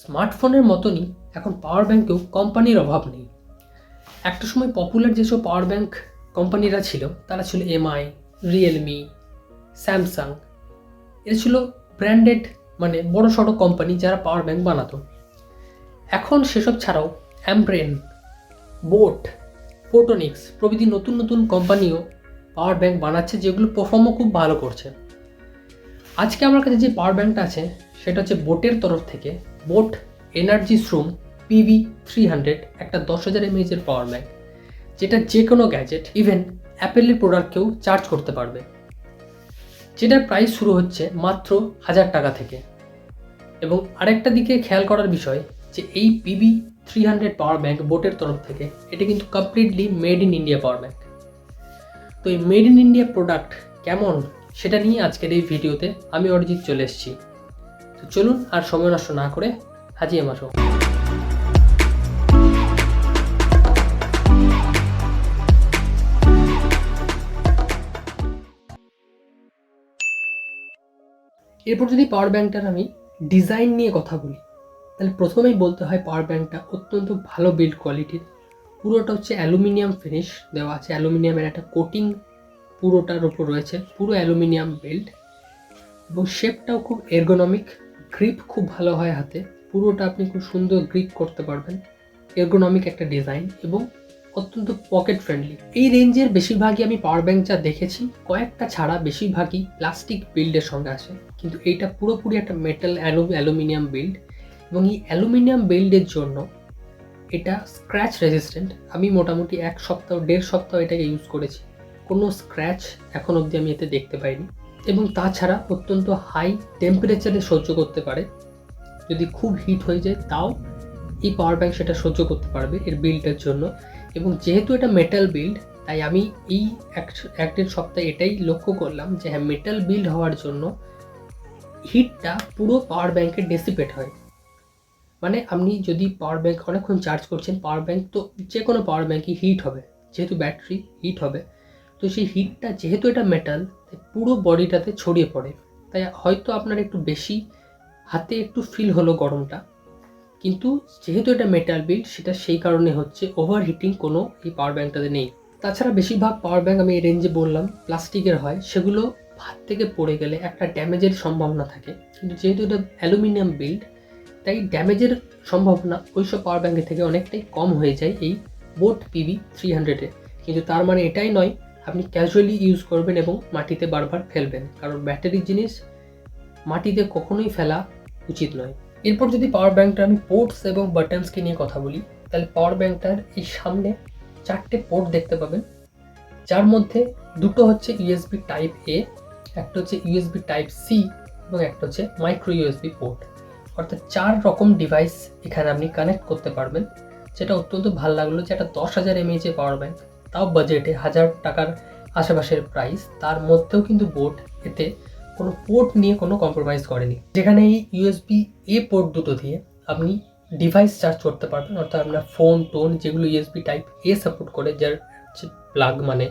স্মার্টফোনের মতনই এখন পাওয়ার ব্যাঙ্কেও কোম্পানির অভাব নেই। একটা সময় পপুলার যেসব পাওয়ার ব্যাঙ্ক কোম্পানিরা ছিল তারা ছিল এমআই, রিয়েলমি, স্যামসাং। এরা ছিল ব্র্যান্ডেড মানে বড় সড়ো কোম্পানি যারা পাওয়ার ব্যাঙ্ক বানাতো। এখন সেসব ছাড়াও অ্যাম্ব্রেন, বোট, ফোটোনিক্স প্রভৃতি নতুন নতুন কোম্পানিও পাওয়ার ব্যাঙ্ক বানাচ্ছে, যেগুলো পারফর্মও খুব ভালো করছে। আজকে আমার কাছে যে পাওয়ার ব্যাঙ্কটা আছে সেটা হচ্ছে বোটের তরফ থেকে বোট এনার্জি স্ট্রুম PV300, একটা 10,000 mAh পাওয়ার ব্যাঙ্ক, যেটা যে কোনো গ্যাজেট ইভেন অ্যাপেলের প্রোডাক্টকেও চার্জ করতে পারবে, যেটার প্রাইস শুরু হচ্ছে মাত্র 1000 টাকা থেকে। এবং আরেকটা দিকে খেয়াল করার বিষয় যে এই PV300 পাওয়ার ব্যাঙ্ক বোটের তরফ থেকে এটা কিন্তু completely made in India power bank. তো এই মেড ইন ইন্ডিয়া প্রোডাক্ট কেমন সেটা নিয়ে আজকের এই ভিডিওতে আমি অরিজিৎ চলে এসেছি। তো চলুন আর সময় নষ্ট না করে হাজিয়ে মাসো। এরপর যদি পাওয়ার ব্যাঙ্কটার আমি ডিজাইন নিয়ে কথা বলি, তাহলে প্রথমেই বলতে হয় পাওয়ার ব্যাঙ্কটা অত্যন্ত ভালো বিল্ড কোয়ালিটির। পুরোটা হচ্ছে অ্যালুমিনিয়াম ফিনিশ দেওয়া আছে, অ্যালুমিনিয়ামের একটা কোটিং পুরোটার উপর রয়েছে, পুরো অ্যালুমিনিয়াম বিল্ড। এবং শেপটাও খুব এরগোনমিক, গ্রিপ খুব ভালো হয় হাতে, পুরোটা আপনি খুব সুন্দর গ্রিপ করতে পারবেন। এরগোনমিক একটা ডিজাইন এবং অত্যন্ত পকেট ফ্রেন্ডলি। এই রেঞ্জের বেশিরভাগই আমি পাওয়ার ব্যাঙ্ক যা দেখেছি, কয়েকটা ছাড়া বেশিরভাগই প্লাস্টিক বিল্ডের সঙ্গে আসে, কিন্তু এইটা পুরোপুরি একটা মেটাল অ্যালুমিনিয়াম বিল্ড। এবং এই অ্যালুমিনিয়াম বিল্ডের জন্য এটা স্ক্র্যাচ রেজিস্ট্যান্ট। আমি মোটামুটি 1-1.5 সপ্তাহ এটাকে ইউজ করেছি, কোনো স্ক্র্যাচ এখন অবধি আমি এতে দেখতে পাইনি। এবং তাছাড়া অত্যন্ত হাই টেম্পারেচারে সহ্য করতে পারে, যদি খুব হিট হয়ে যায় তাও এই পাওয়ার ব্যাঙ্ক সেটা সহ্য করতে পারবে এর বিল্ডের জন্য। এবং যেহেতু এটা মেটাল বিল্ড, তাই আমি এই 1-1.5 সপ্তাহে এটাই লক্ষ্য করলাম যে হ্যাঁ, মেটাল বিল্ড হওয়ার জন্য হিটটা পুরো পাওয়ার ব্যাঙ্কে ডেসিপেট হয়। মানে আপনি যদি পাওয়ার ব্যাঙ্ক অনেকক্ষণ চার্জ করছেন, পাওয়ার ব্যাঙ্ক তো যে কোনো পাওয়ার ব্যাঙ্কই হিট হবে, যেহেতু ব্যাটারি হিট হবে, তো সেই হিটটা যেহেতু এটা মেটাল পুরো বডিটাতে ছড়িয়ে পড়ে। তাই হয়তো আপনার একটু বেশি হাতে একটু ফিল হলো গরমটা, কিন্তু যেহেতু এটা মেটাল বিল্ড সেটা সেই কারণে হচ্ছে, ওভার হিটিং কোনো এই পাওয়ার ব্যাঙ্কটাতে নেই। তাছাড়া বেশিরভাগ পাওয়ার ব্যাঙ্ক আমি এই রেঞ্জে বললাম প্লাস্টিকের হয়, সেগুলো হাত থেকে পড়ে গেলে একটা ড্যামেজের সম্ভাবনা থাকে, কিন্তু যেহেতু এটা অ্যালুমিনিয়াম বিল্ড তাই ড্যামেজের সম্ভাবনা ওইসব পাওয়ার ব্যাঙ্কের থেকে অনেকটাই কম হয়ে যায় এই বোট PV300-এ। কিন্তু তার মানে এটাই নয় আপনি ক্যাজুয়ালি ইউজ করবেন এবং মাটিতে বারবার ফেলবেন, কারণ ব্যাটারির জিনিস মাটিতে কখনোই ফেলা উচিত নয়। এরপর যদি পাওয়ার ব্যাঙ্কটা আমি পোর্টস এবং বাটনসকে নিয়ে কথা বলি, তাহলে পাওয়ার ব্যাঙ্কটার এই সামনে 4টে পোর্ট দেখতে পাবেন, যার মধ্যে দুটো হচ্ছে USB টাইপ A, একটা হচ্ছে USB টাইপ C এবং একটা হচ্ছে মাইক্রো USB পোর্ট। অর্থাৎ 4 রকম ডিভাইস এখানে আপনি কানেক্ট করতে পারবেন, যেটা অত্যন্ত ভালো লাগলো। যে একটা 10,000 mAh পাওয়ার ব্যাঙ্ক, তাও বাজেটে 1000 টাকার আশেপাশের প্রাইস, তার মধ্যেও কিন্তু বোট এতে কোনো পোর্ট নিয়ে কোনো কম্প্রোমাইজ করেনি। যেখানে এই USB A পোর্ট দুটো দিয়ে আপনি ডিভাইস চার্জ করতে পারবেন, অর্থাৎ আপনার ফোন টোন যেগুলো USB টাইপ A সাপোর্ট করে, যার প্লাগ মানে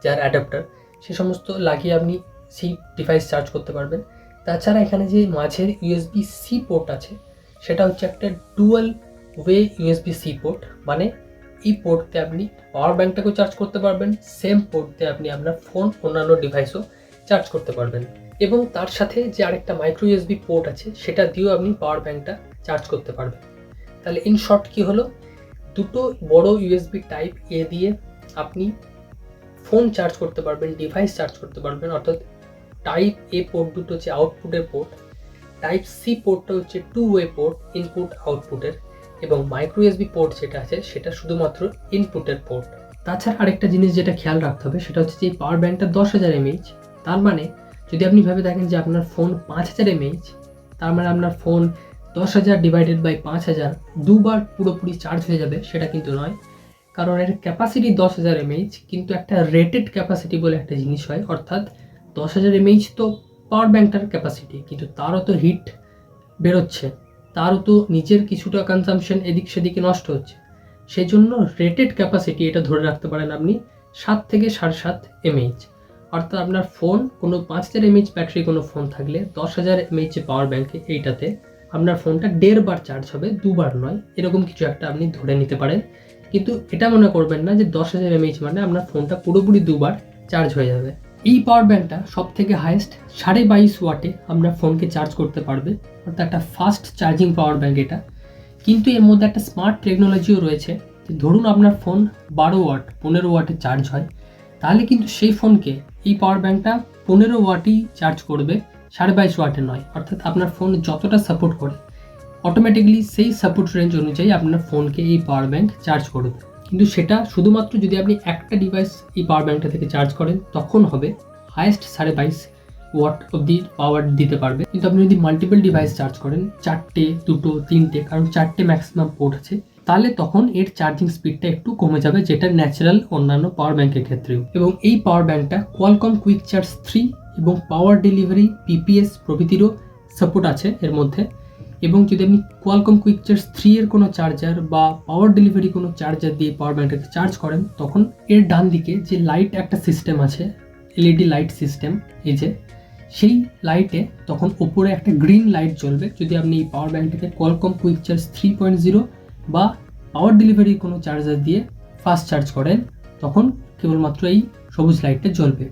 যার অ্যাডাপ্টার, সে সমস্ত লাগিয়ে আপনি সেই ডিভাইস চার্জ করতে পারবেন। তাছাড়া এখানে যে মাঝের USB-C পোর্ট আছে সেটা হচ্ছে একটা ডুয়াল ওয়ে USB-C পোর্ট, মানে এই পোর্টতে আপনি পাওয়ার ব্যাঙ্কটাকেও চার্জ করতে পারবেন, সেম পোর্টতে আপনি আপনার ফোন অন্যান্য ডিভাইসও চার্জ করতে পারবেন। এবং তার সাথে যে আরেকটা মাইক্রো USB পোর্ট আছে সেটা দিয়েও আপনি পাওয়ার ব্যাঙ্কটা চার্জ করতে পারবেন। তাহলে ইন শর্ট কী হলো, দুটো বড় USB টাইপ A দিয়ে আপনি ফোন চার্জ করতে পারবেন, ডিভাইস চার্জ করতে পারবেন। অর্থাৎ টাইপ A পোর্ট দুটো হচ্ছে আউটপুটের পোর্ট, টাইপ C পোর্টটা হচ্ছে 2 ওয়ে পোর্ট ইনপুট আউটপুটের, এবং মাইক্রো USB পোর্ট যেটা আছে সেটা শুধুমাত্র ইনপুটের পোর্ট। তাছাড়া আরেকটা জিনিস যেটা খেয়াল রাখতে হবে সেটা হচ্ছে যে পাওয়ার ব্যাঙ্কটা 10,000 mAh, তার মানে যদি আপনি ভেবে দেখেন যে আপনার ফোন 5,000 mAh, তার মানে আপনার ফোন 10,000 ডিভাইডেড বাই 5,000 দুবার পুরোপুরি চার্জ হয়ে যাবে, সেটা কিন্তু নয়। কারণ এর ক্যাপাসিটি 10,000 mAh, কিন্তু একটা রেটেড ক্যাপাসিটি বলে একটা জিনিস হয়, অর্থাৎ 10,000 mAh তো পাওয়ার ব্যাঙ্কটার ক্যাপাসিটি, কিন্তু তারও তো হিট বেরোচ্ছে, তারও তো নিজের কিছুটা কনজামশন এদিক সেদিকে নষ্ট হচ্ছে। সেই জন্য রেটেড ক্যাপাসিটি এটা ধরে রাখতে পারেন আপনি 7 থেকে 7.5 mAh। অর্থাৎ আপনার ফোন কোনো 5,000 mAh ব্যাটারি কোনো ফোন থাকলে 10,000 mAh পাওয়ার ব্যাঙ্কে এইটাতে আপনার ফোনটা 1.5 বার চার্জ হবে, 2 বার নয়, এরকম কিছু একটা আপনি ধরে নিতে পারেন। কিন্তু এটা মনে করবেন না যে 10,000 mAh মানে আপনার ফোনটা পুরোপুরি 2 বার চার্জ হয়ে যাবে। এই পাওয়ার ব্যাংকটা সব থেকে হাইয়েস্ট 22.5 ওয়াটে আপনার ফোনকে চার্জ করতে পারবে, অর্থাৎ একটা ফাস্ট চার্জিং পাওয়ার ব্যাংক এটা। কিন্তু এর মধ্যে একটা স্মার্ট টেকনোলজিও রয়েছে, যে ধরুন আপনার ফোন 12 ওয়াট 15 ওয়াটে চার্জ হয়, তাহলে কিন্তু সেই ফোনকে এই পাওয়ার ব্যাংকটা 15 ওয়াটই চার্জ করবে, 22.5 ওয়াটে নয়। অর্থাৎ আপনার ফোন যতটা সাপোর্ট করে অটোমেটিকলি সেই সাপোর্ট রেঞ্জ অনুযায়ী আপনার ফোনকে এই পাওয়ার ব্যাংক চার্জ করবে। কিন্তু সেটা শুধুমাত্র যদি আপনি একটা ডিভাইস এই পাওয়ার ব্যাংকটা থেকে চার্জ করেন তখন হবে। হাইয়েস্ট 22.5 ওয়াট অবধি পাওয়ার দিতে পারবে। কিন্তু আপনি যদি মাল্টিপল ডিভাইস চার্জ করেন, 4টে 2টো 3টে, কারণ 4টে ম্যাক্সিমাম পোর্ট আছে, তাহলে তখন এর চার্জিং স্পিডটা একটু কমে যাবে, যেটা ন্যাচারাল অন্যান্য পাওয়ার ব্যাংকের ক্ষেত্রেও। এবং এই পাওয়ার ব্যাংকটা কোয়ালকম কুইক চার্জ 3 এবং পাওয়ার ডেলিভারি পিপিএস প্রভৃতিরও সাপোর্ট আছে এর মধ্যে। এবং যদি আপনি কোয়ালকম কুইক চার্জ 3 এর কোনো চার্জার বা পাওয়ার ডেলিভারি কোনো চার্জার দিয়ে পাওয়ার ব্যাংকটাকে চার্জ করেন, তখন এর ডান দিকে যে লাইট একটা সিস্টেম আছে, এলইডি লাইট সিস্টেম, এই যে সেই লাইটে তখন ওপরে একটা গ্রিন লাইট জ্বলবে যদি আপনি এই পাওয়ার ব্যাংকটাকে কোয়ালকম কুইক চার্জ 3.0 বা পাওয়ার ডেলিভারি কোনো চার্জার দিয়ে ফাস্ট চার্জ করেন, তখন কেবলমাত্র এই সবুজ লাইটটা জ্বলবে।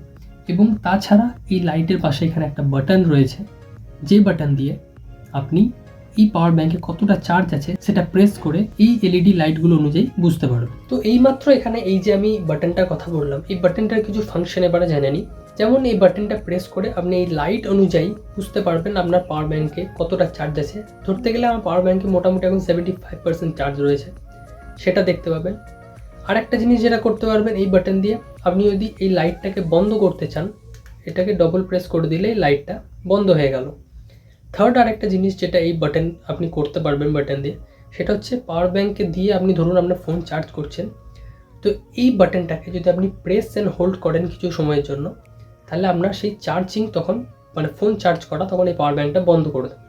এবং তাছাড়া এই লাইটের পাশে এখানে একটা বাটন রয়েছে, যে বাটন দিয়ে আপনি এই পাওয়ার ব্যাংকে কতটা চার্জ আছে সেটা প্রেস করে এই এলইডি লাইটগুলো অনুযায়ী বুঝতে পারবে। তো এইমাত্র এখানে এই যে আমি বাটনটার কথা বললাম, এই বাটনটার কিছু ফাংশন এবারে জেনে নিই। যেমন এই বাটনটা প্রেস করে আপনি এই লাইট অনুযায়ী বুঝতে পারবেন আপনার পাওয়ার ব্যাংকে কতটা চার্জ আছে। ধরতে গেলে আমার পাওয়ার ব্যাংকে মোটামুটি এখন 75% চার্জ রয়েছে, সেটা দেখতে পাবেন। আর একটা জিনিস যেটা করতে পারবেন এই বাটন দিয়ে, আপনি যদি এই লাইটটাকে বন্ধ করতে চান, এটাকে ডবল প্রেস করে দিলেই লাইটটা বন্ধ হয়ে গেল। থার্ড আরেকটা জিনিস যেটা এই বাটন আপনি করতে পারবেন বাটন দিয়ে, সেটা হচ্ছে পাওয়ার ব্যাংকে দিয়ে আপনি ধরুন আপনার ফোন চার্জ করছেন, তো এই বাটনটাকে যদি আপনি প্রেস অ্যান্ড হোল্ড করেন কিছু সময়ের জন্য, তাহলে আপনার সেই চার্জিং তখন মানে ফোন চার্জ করা তখন এই পাওয়ার ব্যাংকটা বন্ধ করে দেবে।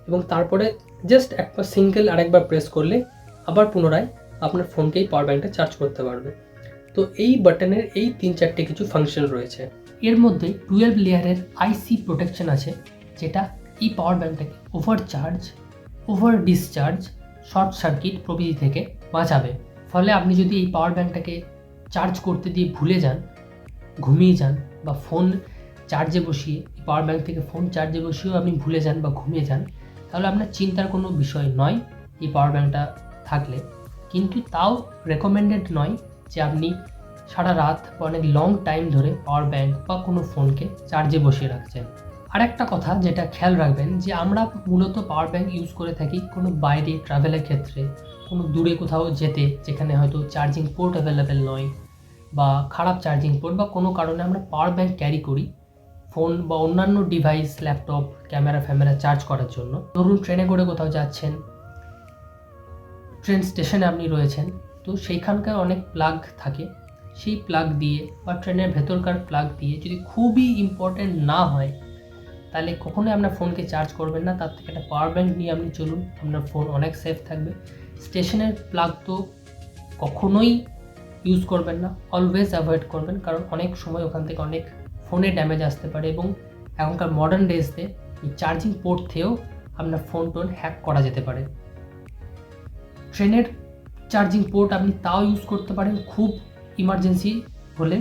এবং তারপরে জাস্ট একবার সিঙ্গেল আরেকবার প্রেস করলে আবার পুনরায় আপনার ফোনকেই পাওয়ার ব্যাংকটা চার্জ করতে পারবে। তো এই বাটনের এই 3-4টে কিছু ফাংশন রয়েছে। এর মধ্যে 12 লেয়ারের আইসি প্রোটেকশন আছে, যেটা এই পাওয়ার ব্যাংকটাকে over charge, over discharge, short circuit প্রভৃতি থেকে বাঁচাবে। ফলে আপনি যদি এই পাওয়ার ব্যাংকটাকে চার্জ করতে দিয়ে ভুলে যান, ঘুমিয়ে যান, বা ফোন চার্জে বসিয়ে পাওয়ার ব্যাংক থেকে ফোন চার্জে বসিয়েও আপনি ভুলে যান বা ঘুমিয়ে যান, তাহলে আপনার চিন্তার কোনো বিষয় নয় এই পাওয়ার ব্যাংকটা থাকলে। কিন্তু তাও রেকমেন্ডেড নয় যে আপনি সারা রাত বা অনেক লং টাইম ধরে পাওয়ার ব্যাংক বা কোনো ফোনকে চার্জে বসিয়ে রাখছেন। আর একটা কথা যেটা খেয়াল রাখবেন, যে আমরা মূলত পাওয়ার ব্যাংক ইউজ করে থাকি কোনো বাইরে ট্রাভেলের ক্ষেত্রে, কোনো দূরে কোথাও যেতে, যেখানে হয়তো চার্জিং পোর্ট অ্যাভেলেবেল নয় বা খারাপ চার্জিং পোর্ট বা কোনো কারণে আমরা পাওয়ার ব্যাংক ক্যারি করি ফোন বা অন্যান্য ডিভাইস, ল্যাপটপ, ক্যামেরা ফ্যামেরা চার্জ করার জন্য। ধরুন ট্রেনে করে কোথাও যাচ্ছেন, ট্রেন স্টেশনে আপনি রয়েছেন, তো সেইখানকার অনেক প্লাগ থাকে, সেই প্লাগ দিয়ে বা ট্রেনের ভেতরকার প্লাগ দিয়ে যদি খুবই ইম্পর্টেন্ট না হয়, তাহলে কখনোই আপনার ফোনকে চার্জ করবেন না। তার থেকে একটা পাওয়ার ব্যাংক নিয়ে আপনি চলুন, আপনার ফোন অনেক সেফ থাকবে। স্টেশনের প্লাগ তো কখনোই ইউজ করবেন না, অলওয়েজ অ্যাভয়েড করবেন, কারণ অনেক সময় ওখান থেকে অনেক ফোনে ড্যামেজ আসতে পারে। এবং এখনকার মডার্ন ডেজতে এই চার্জিং পোর্ট থেকেও আপনার ফোন টোন হ্যাক করা যেতে পারে। ট্রেনের চার্জিং পোর্ট আপনি তাও ইউজ করতে পারেন খুব ইমার্জেন্সি হলে,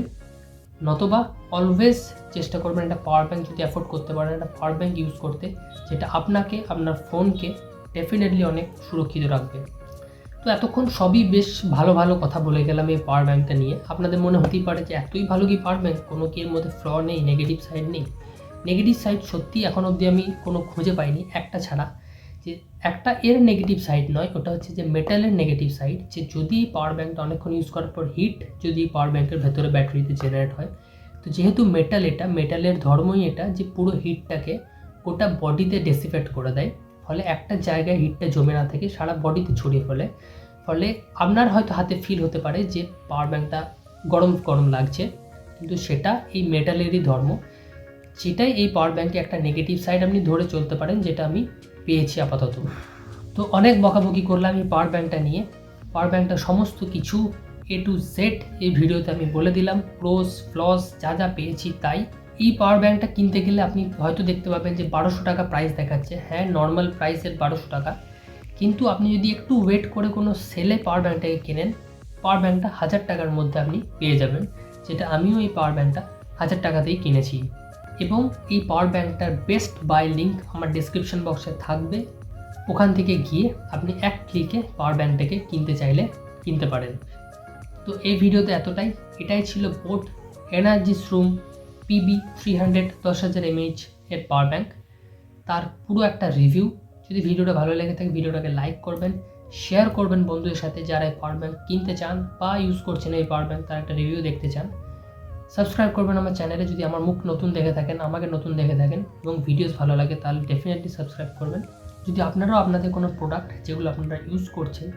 নতবা অলওয়েজ চেষ্টা করবেন একটা পাওয়ার ব্যাংক যদি অ্যাফোর্ড করতে পারেন একটা পাওয়ার ব্যাংক ইউজ করতে, যেটা আপনাকে আপনার ফোনকে ডেফিনেটলি অনেক সুরক্ষিত রাখবে। তো এতক্ষণ সবই বেশ ভালো ভালো কথা বলে গেলাম এই পাওয়ার ব্যাংকটা নিয়ে। আপনাদের মনে হতেই পারে যে এতই ভালো কি পাওয়ার ব্যাংক, কোনো কি এর মধ্যে ফ্ল নেই, নেগেটিভ সাইড নেই? নেগেটিভ সাইড সত্যি এখন অবধি আমি কোনো খুঁজে পাইনি, একটা ছাড়া। যে একটা এর নেগেটিভ সাইড নয়, ওটা হচ্ছে যে মেটালের নেগেটিভ সাইড, যে যদি পাওয়ার ব্যাংকটা অনেকক্ষণ ইউজ করার পর হিট যদি পাওয়ার ব্যাংকের ভেতরে ব্যাটারিতে জেনারেট হয়, তো যেহেতু মেটাল, এটা মেটালের ধর্মই এটা যে পুরো হিটটাকে গোটা বডিতে ডেসিপেট করে দেয়, ফলে একটা জায়গায় হিটটা জমে না থেকে সারা বডিতে ছড়িয়ে ফেলে। ফলে আপনার হয়তো হাতে ফিল হতে পারে যে পাওয়ার ব্যাংকটা গরম গরম লাগছে, কিন্তু সেটা এই মেটালেরই ধর্ম, যেটাই এই পাওয়ার ব্যাংকে একটা নেগেটিভ সাইড আপনি ধরে চলতে পারেন, যেটা আমি পেয়েছি আপাতত। তো অনেক বকাবকি করলাম এই পাওয়ার ব্যাংকটা নিয়ে। পাওয়ার ব্যাংকটা সমস্ত কিছু A to Z এই ভিডিওতে আমি বলে দিলাম, প্রোস ফ্লস যা যা পেয়েছি তাই। এই পাওয়ার ব্যাঙ্কটা কিনতে গেলে আপনি হয়তো দেখতে পাবেন যে 1200 টাকা প্রাইস দেখাচ্ছে। হ্যাঁ, নর্মাল প্রাইসের 1200 টাকা, কিন্তু আপনি যদি একটু ওয়েট করে কোনো সেলে পাওয়ার ব্যাঙ্কটাকে কেনেন, পাওয়ার ব্যাঙ্কটা 1000 টাকার মধ্যে আপনি পেয়ে যাবেন, যেটা আমিও এই পাওয়ার ব্যাঙ্কটা 1000 টাকাতেই কিনেছি। এবং এই পাওয়ার ব্যাঙ্কটার বেস্ট বাই লিঙ্ক আমার ডেসক্রিপশন বক্সে থাকবে, ওখান থেকে গিয়ে আপনি এক ক্লিকে পাওয়ার ব্যাঙ্কটাকে কিনতে চাইলে কিনতে পারেন। তো এই ভিডিওতে এটাই ছিল বোট এনার্জিস্ট্রুম PB 300 10,000 mAh এর পাওয়ার ব্যাঙ্ক, তার পুরো একটা রিভিউ। যদি ভিডিওটা ভালো লেগে থাকে ভিডিওটাকে লাইক করবেন, শেয়ার করবেন বন্ধুদের সাথে যারা এই পাওয়ার ব্যাঙ্ক কিনতে চান বা ইউজ করছেন এই পাওয়ার ব্যাঙ্ক, তার একটা রিভিউ দেখতে চান। সাবস্ক্রাইব করবেন আমার চ্যানেলে যদি আমার মুখ নতুন দেখে থাকেন, আমাকে নতুন দেখে থাকেন এবং ভিডিওস ভালো লাগে তাহলে ডেফিনেটলি সাবস্ক্রাইব করবেন। যদি আপনারাও আপনাদের কোনো প্রোডাক্ট যেগুলো আপনারা ইউজ করছেন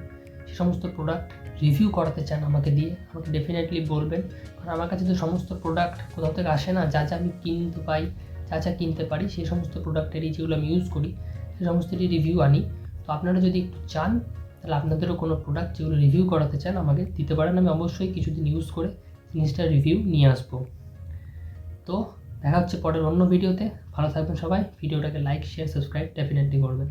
সে সমস্ত প্রোডাক্ট রিভিউ করাতে চান আমাকে দিয়ে, আমাকে ডেফিনেটলি বলবেন। কারণ আমার কাছে তো সমস্ত প্রোডাক্ট কোথাও থেকে আসে না, যা যা আমি কিনতে পাই, যা যা কিনতে পারি সেই সমস্ত প্রোডাক্টেরই যেগুলো আমি ইউজ করি সেই সমস্তটি রিভিউ আনি। তো আপনারা যদি একটু চান তাহলে আপনাদেরও কোনো প্রোডাক্ট যেগুলো রিভিউ করাতে চান আমাকে দিতে পারেন, আমি অবশ্যই কিছুদিন ইউজ করে জিনিসটার রিভিউ নিয়ে আসবো। তো দেখা হচ্ছে পরের অন্য ভিডিওতে। ভালো থাকবেন সবাই, ভিডিওটাকে লাইক শেয়ার সাবস্ক্রাইব ডেফিনেটলি করবেন।